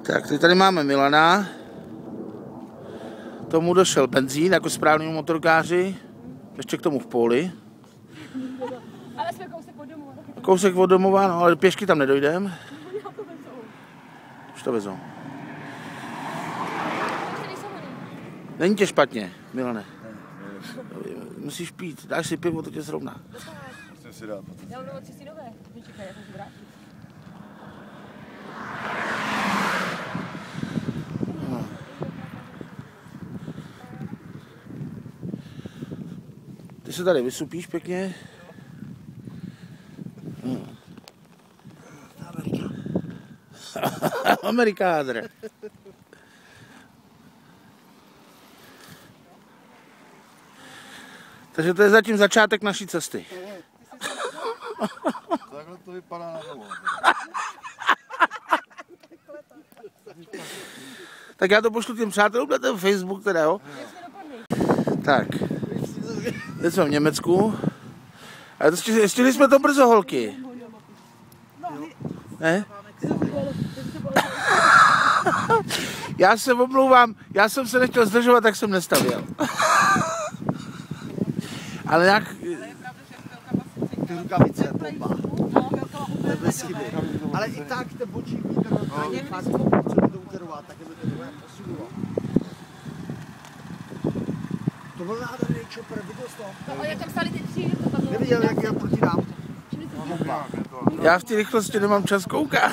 Tak, teď tady máme Milana. Tomu došel benzín jako správnému motorkáři. Ještě k tomu v poli. Ale jsme kousek od domova. Kousek od domova, no, ale pěšky tam nedojdem. Už to vezou. Není tě špatně, Milane. Musíš pít, dáš si pivo, to tě zrovna. Musím si dát. Já mám novoci si nové. Čekaj, já to si vrátím. Ty se tady vysupíš pěkně. Amerikádr. Takže to je zatím začátek naší cesty. Takhle to vypadá na novo. Tak já to pošlu těm přátelům na ten Facebook teda, jo? Tak. Teď jsme v Německu. A ještě jsme to brzo, holky. Ne? Já se omlouvám, já jsem se nechtěl zdržovat, tak jsem nestavil. Ale jak... Ty rukavice, bomba. To je bez chyby. Ale i tak ten bočí vítr, to je fakt potřeba to uterovat, tak je to bude posunovat. To byl nádherný čopr, viděl jsi to? No, jak tam stali ty tři, to tam bylo. Neviděl, jak já proti nám. Já v té rychlosti nemám čas koukat.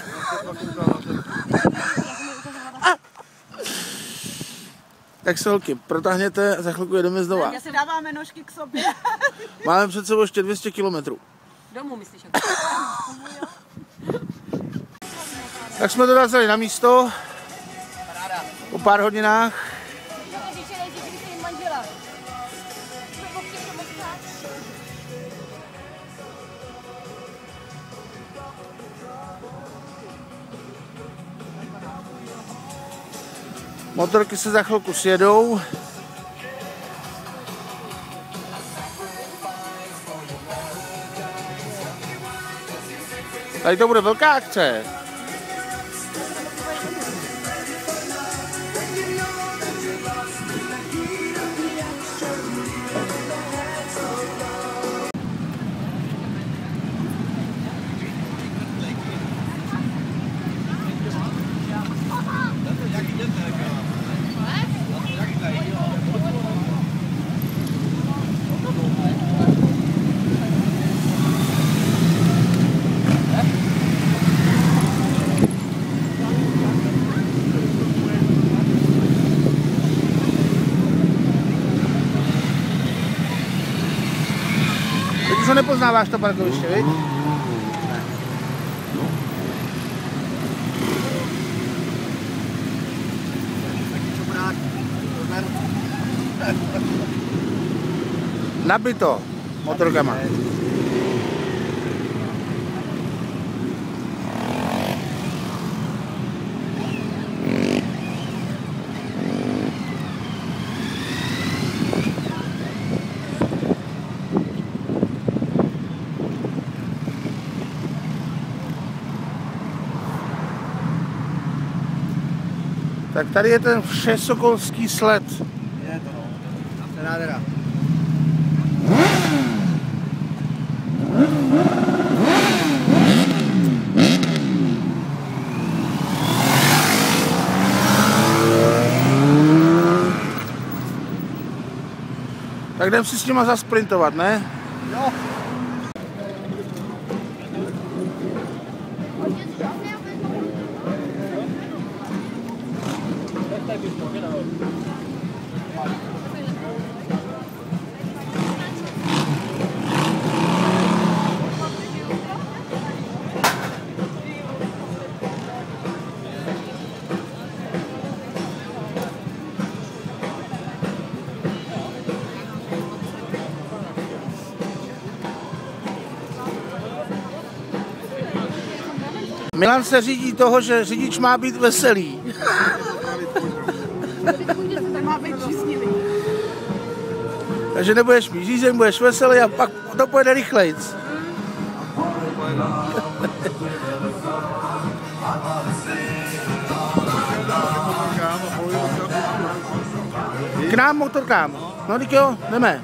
Tak se, holky, protáhněte a za chvilku jedeme znova. Já si dáváme nožky k sobě. Máme před sebou ještě 200 kilometrů. Domů myslíš? Tak jsme dorazili na místo. Po pár hodinách. Motorky se za chvilku sjedou. Tady to bude velká akce. Teď už ho nepoznáváš to parkoviště, viď? Nabito motorkama. Tak tady je ten všesokolský sled. Je to, no. To je nádhera. Tak jdem si s nima zasprintovat, ne? Jo. Milan se řídí toho, že řidič má být veselý. Takže nebudeš mít řízení, budeš veselý a pak to pojede rychlejc. K nám motorkám. No díky jo, jdeme.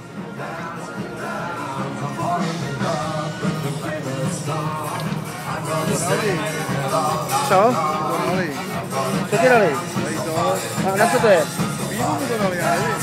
Co? Co ti dali? A na co to je? Víno mu to dali, já nevím.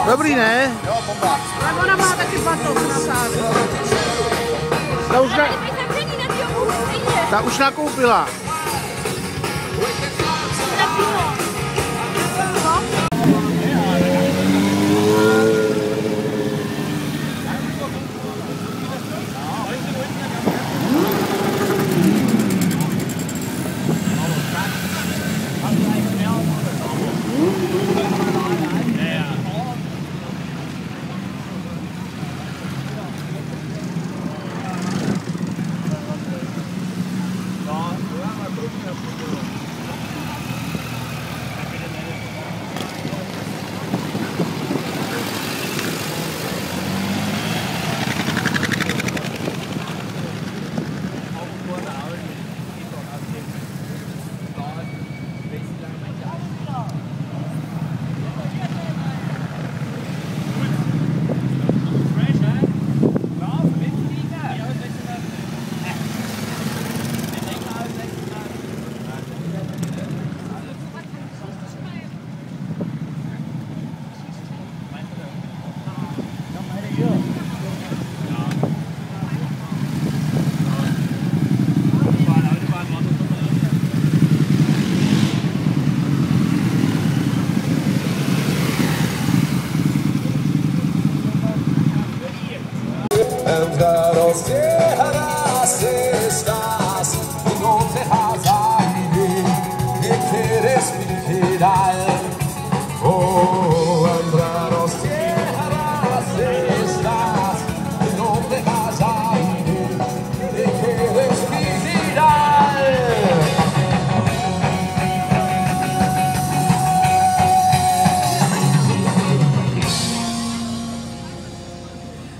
Dobrý, ne? Jo, bomba. Ale ona má taky batok na zádu. Ta už nakoupila.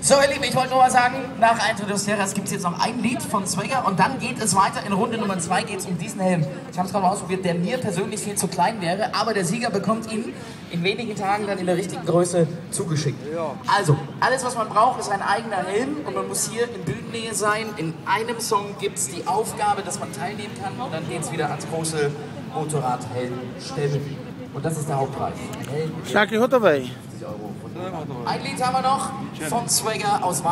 So, ihr Lieben, ich wollte nur mal sagen, nach Eintritt des Terras gibt es jetzt noch ein Lied von Swagger und dann geht es weiter. In Runde Nummer 2 geht es um diesen Helm. Ich habe es gerade mal ausprobiert, der mir persönlich viel zu klein wäre, aber der Sieger bekommt ihn in wenigen Tagen dann in der richtigen Größe zugeschickt. Also, alles was man braucht ist ein eigener Helm und man muss hier in Bühnennähe sein. In einem Song gibt es die Aufgabe, dass man teilnehmen kann und dann geht es wieder ans große Motorradhelmstellen. Und das ist der Hauptpreis. Šáky hotovej. Ein Lied haben wir noch von Swagger aus